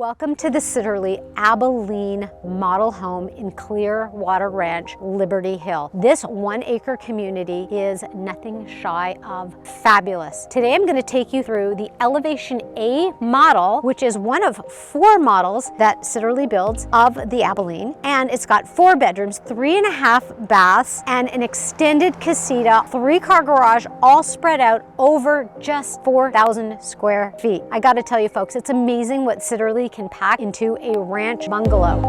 Welcome to the Sitterle Abilene Model Home in Clearwater Ranch, Liberty Hill. This 1 acre community is nothing shy of fabulous. Today I'm going to take you through the Elevation A model, which is one of 4 models that Sitterle builds of the Abilene. And it's got 4 bedrooms, 3.5 baths, and an extended casita, 3-car garage, all spread out over just 4,000 square feet. I got to tell you folks, it's amazing what Sitterle can pack into a ranch bungalow.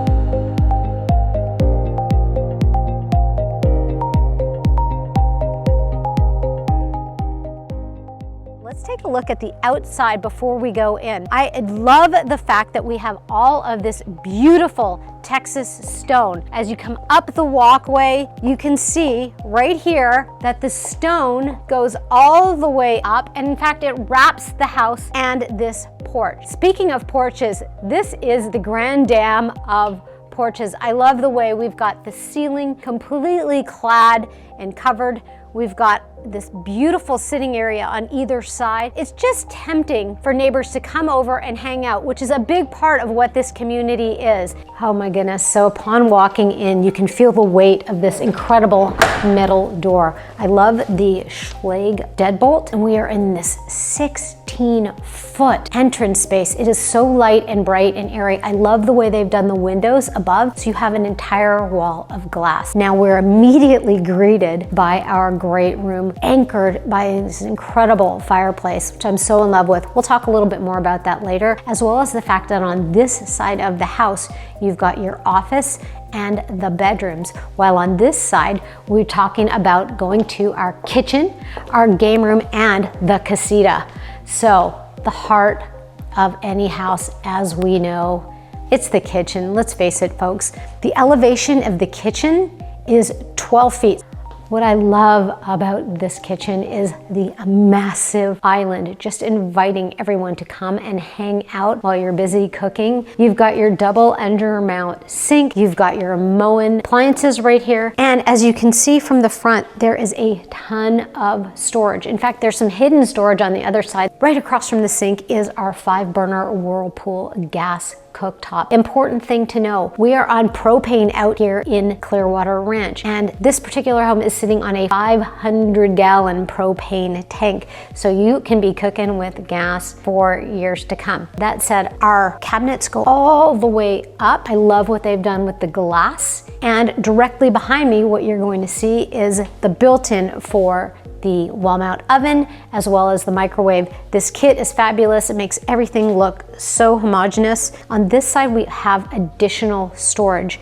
Let's take a look at the outside before we go in. I love the fact that we have all of this beautiful Texas stone. As you come up the walkway, you can see right here that the stone goes all the way up, and in fact it wraps the house and this porch. Speaking of porches, this is the grand dam of porches. I love the way we've got the ceiling completely clad and covered. We've got this beautiful sitting area on either side. It's just tempting for neighbors to come over and hang out, which is a big part of what this community is. Oh my goodness, so upon walking in, you can feel the weight of this incredible metal door. I love the Schlage deadbolt, and we are in this 16-foot entrance space. It is so light and bright and airy. I love the way they've done the windows above, so you have an entire wall of glass. Now we're immediately greeted by our great room, anchored by this incredible fireplace, which I'm so in love with. We'll talk a little bit more about that later, as well as the fact that on this side of the house, you've got your office and the bedrooms, while on this side, we're talking about going to our kitchen, our game room, and the casita. So the heart of any house, as we know, it's the kitchen. Let's face it, folks. The elevation of the kitchen is 12 feet. What I love about this kitchen is the massive island, just inviting everyone to come and hang out while you're busy cooking. You've got your double undermount sink. You've got your Moen appliances right here. And as you can see from the front, there is a ton of storage. In fact, there's some hidden storage on the other side. Right across from the sink is our 5-burner Whirlpool gas cooktop. Important thing to know, we are on propane out here in Clearwater Ranch, and this particular home is sitting on a 500-gallon propane tank, so you can be cooking with gas for years to come. That said, our cabinets go all the way up. I love what they've done with the glass, and directly behind me, what you're going to see is the built-in for the wall mount oven, as well as the microwave. This kit is fabulous. It makes everything look so homogeneous. On this side, we have additional storage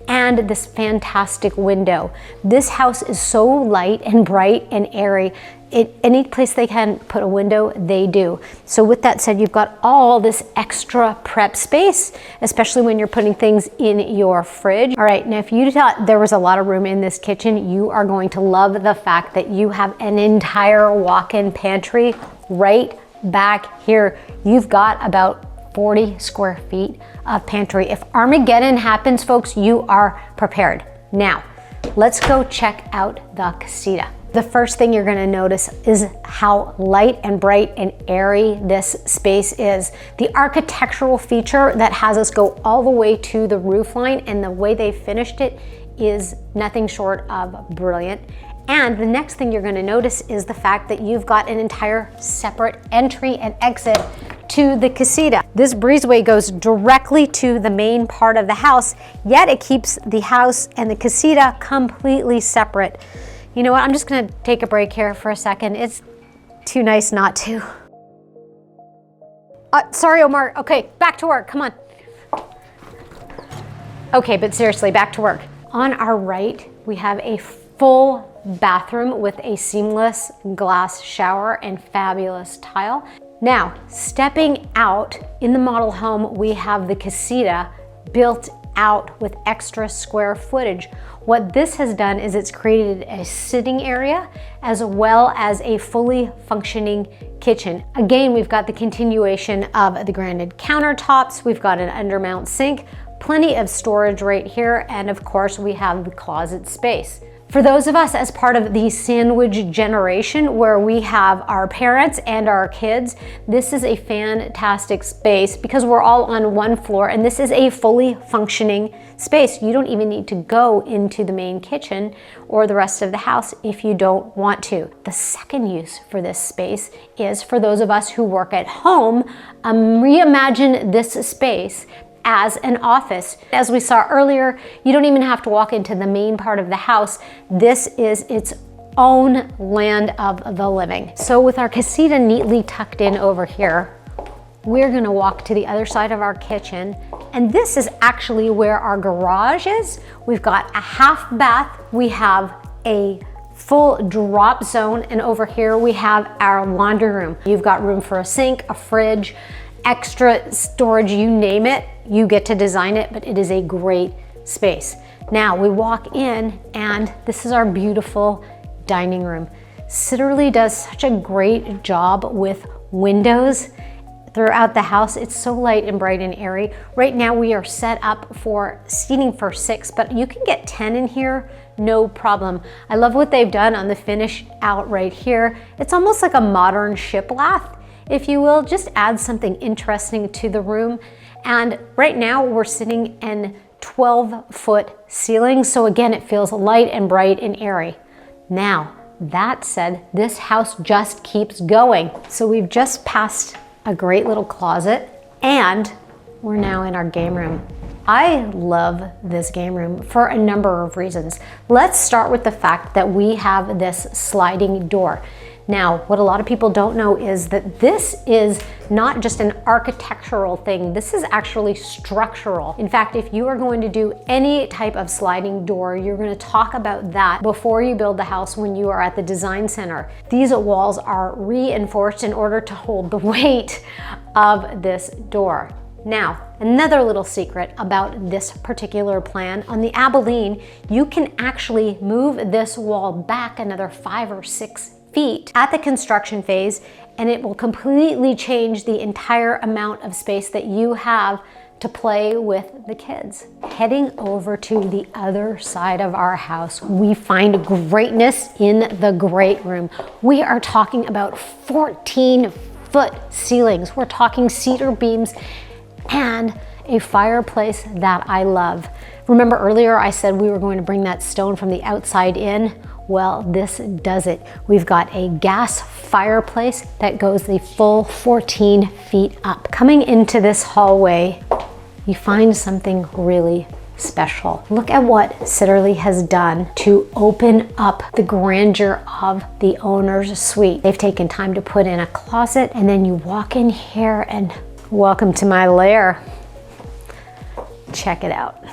and this fantastic window. This house is so light and bright and airy. Any place they can put a window, they do. So with that said, you've got all this extra prep space, especially when you're putting things in your fridge. All right, now if you thought there was a lot of room in this kitchen, you are going to love the fact that you have an entire walk-in pantry right back here. You've got about 40 square feet of pantry. If Armageddon happens, folks, you are prepared. Now, let's go check out the casita. The first thing you're gonna notice is how light and bright and airy this space is. The architectural feature that has us go all the way to the roof line, and the way they finished it is nothing short of brilliant. And the next thing you're gonna notice is the fact that you've got an entire separate entry and exit to the casita. This breezeway goes directly to the main part of the house, yet it keeps the house and the casita completely separate. You know what, I'm just gonna take a break here for a second. It's too nice not to. Sorry, Omar. Okay, back to work, come on. Okay, but seriously, back to work. On our right, we have a full bathroom with a seamless glass shower and fabulous tile. Now, stepping out in the model home, we have the casita built out with extra square footage. What this has done is it's created a sitting area as well as a fully functioning kitchen. Again, we've got the continuation of the granite countertops. We've got an undermount sink, plenty of storage right here, and of course we have the closet space. For those of us as part of the sandwich generation where we have our parents and our kids, this is a fantastic space because we're all on one floor and this is a fully functioning space. You don't even need to go into the main kitchen or the rest of the house if you don't want to. The second use for this space is for those of us who work at home, reimagine this space as an office. As we saw earlier, you don't even have to walk into the main part of the house. This is its own land of the living. So with our Casita neatly tucked in over here, we're gonna walk to the other side of our kitchen, and this is actually where our garage is. We've got a half bath, we have a full drop zone, and over here we have our laundry room. You've got room for a sink, a fridge, extra storage, you name it, you get to design it, but it is a great space. Now we walk in and this is our beautiful dining room. Sitterle does such a great job with windows throughout the house. It's so light and bright and airy. Right now we are set up for seating for 6, but you can get 10 in here, no problem. I love what they've done on the finish out right here. It's almost like a modern shiplath, if you will. Just add something interesting to the room. And right now we're sitting in 12-foot ceilings. So again, it feels light and bright and airy. Now, that said, this house just keeps going. So we've just passed a great little closet and we're now in our game room. I love this game room for a number of reasons. Let's start with the fact that we have this sliding door. Now, what a lot of people don't know is that this is not just an architectural thing, this is actually structural. In fact, if you are going to do any type of sliding door, you're going to talk about that before you build the house when you are at the design center. These walls are reinforced in order to hold the weight of this door. Now, another little secret about this particular plan, on the Abilene, you can actually move this wall back another 5 or 6 feet at the construction phase, and it will completely change the entire amount of space that you have to play with the kids. Heading over to the other side of our house, we find greatness in the great room. We are talking about 14-foot ceilings. We're talking cedar beams and a fireplace that I love. Remember earlier I said we were going to bring that stone from the outside in? Well, this does it. We've got a gas fireplace that goes the full 14 feet up. Coming into this hallway, you find something really special. Look at what Sitterle has done to open up the grandeur of the owner's suite. They've taken time to put in a closet, and then you walk in here and welcome to my lair. Check it out.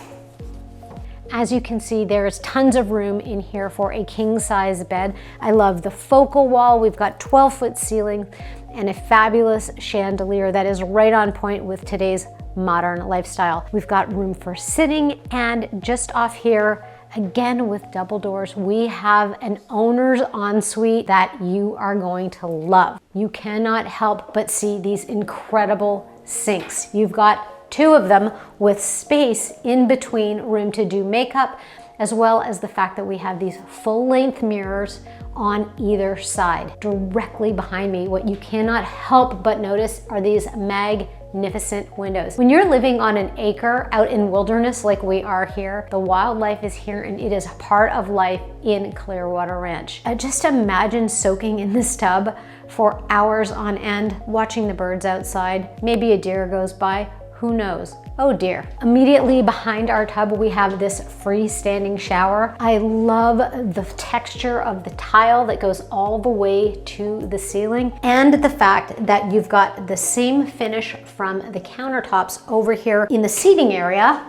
As you can see, there's tons of room in here for a king-size bed. I love the focal wall. We've got 12-foot ceiling and a fabulous chandelier that is right on point with today's modern lifestyle. We've got room for sitting, and just off here, again with double doors, we have an owner's ensuite that you are going to love. You cannot help but see these incredible sinks. You've got 2 of them with space in between, room to do makeup, as well as the fact that we have these full-length mirrors on either side. Directly behind me, what you cannot help but notice are these magnificent windows. When you're living on an acre out in wilderness like we are here, the wildlife is here and it is part of life in Clearwater Ranch. Just imagine soaking in this tub for hours on end, watching the birds outside. Maybe a deer goes by. Who knows? Oh dear. Immediately behind our tub, we have this freestanding shower. I love the texture of the tile that goes all the way to the ceiling, and the fact that you've got the same finish from the countertops over here in the seating area,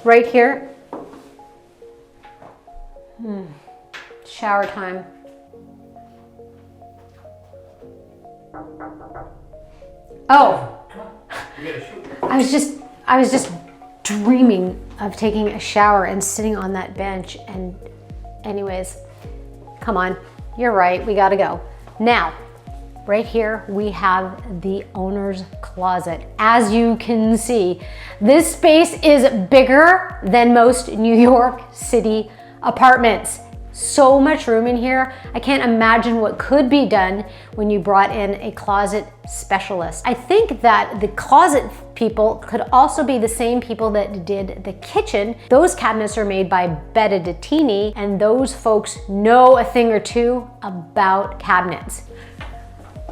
right here. Shower time. Oh. I was just dreaming of taking a shower and sitting on that bench, and anyways, come on, you're right, we gotta go. Now, right here, we have the owner's closet. As you can see, this space is bigger than most New York City apartments. So much room in here. I can't imagine what could be done when you brought in a closet specialist. I think that the closet people could also be the same people that did the kitchen. Those cabinets are made by Benedettini, and those folks know a thing or two about cabinets.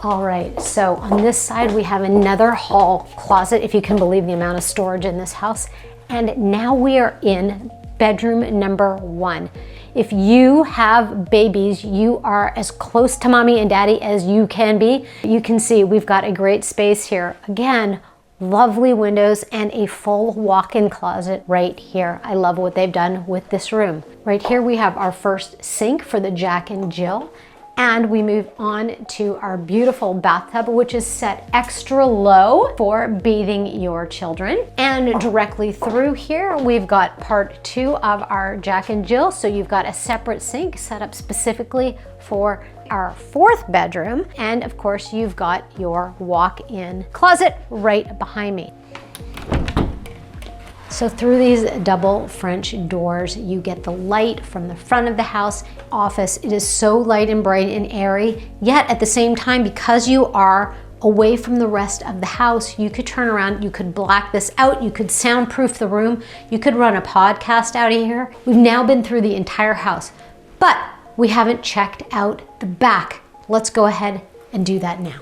All right, so on this side we have another hall closet, if you can believe the amount of storage in this house. And now we are in bedroom number 1. If you have babies, you are as close to mommy and daddy as you can be. You can see we've got a great space here. Again, lovely windows and a full walk-in closet right here. I love what they've done with this room. Right here we have our first sink for the Jack and Jill. And we move on to our beautiful bathtub, which is set extra low for bathing your children. And directly through here, we've got part 2 of our Jack and Jill. So you've got a separate sink set up specifically for our 4th bedroom. And of course, you've got your walk-in closet right behind me. So through these double French doors, you get the light from the front of the house. Office, it is so light and bright and airy, yet at the same time, because you are away from the rest of the house, you could turn around, you could black this out, you could soundproof the room, you could run a podcast out of here. We've now been through the entire house, but we haven't checked out the back. Let's go ahead and do that now.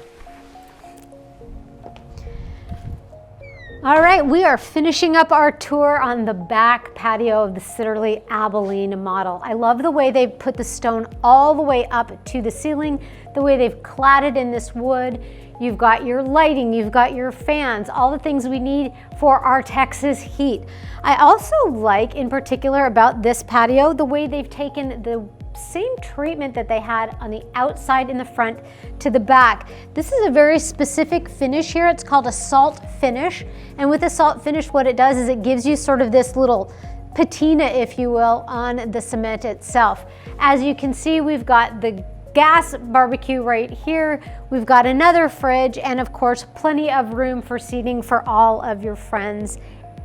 All right, we are finishing up our tour on the back patio of the Sitterle Abilene model. I love the way they've put the stone all the way up to the ceiling, the way they've cladded in this wood. You've got your lighting, you've got your fans, all the things we need for our Texas heat. I also like, in particular about this patio, the way they've taken the same treatment that they had on the outside in the front to the back. This is a very specific finish here. It's called a salt finish. And with a salt finish, what it does is it gives you sort of this little patina, if you will, on the cement itself. As you can see, we've got the gas barbecue right here. We've got another fridge and of course, plenty of room for seating for all of your friends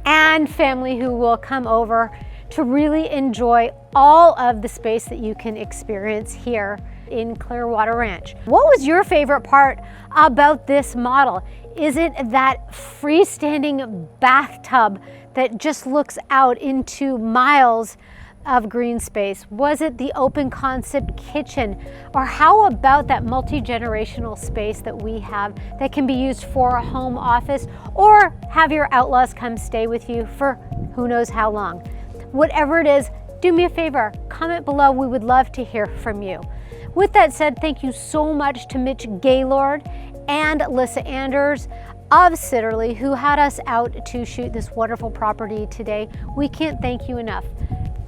and family who will come over to really enjoy all of the space that you can experience here in Clearwater Ranch. What was your favorite part about this model? Is it that freestanding bathtub that just looks out into miles of green space? Was it the open concept kitchen? Or how about that multi-generational space that we have that can be used for a home office or have your outlaws come stay with you for who knows how long? Whatever it is, do me a favor, comment below. We would love to hear from you. With that said, thank you so much to Mitch Gaylord and Lissa Anders of Sitterle who had us out to shoot this wonderful property today. We can't thank you enough.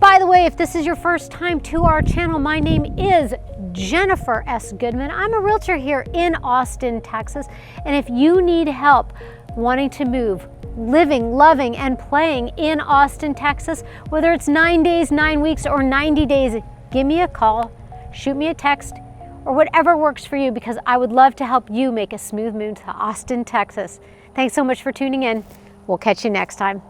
By the way, if this is your first time to our channel, my name is Jennifer S. Goodman. I'm a realtor here in Austin, Texas. And if you need help wanting to move, living, loving, and playing in Austin, Texas, whether it's 9 days, 9 weeks, or 90 days, give me a call, shoot me a text, or whatever works for you, because I would love to help you make a smooth move to Austin, Texas. Thanks so much for tuning in. We'll catch you next time.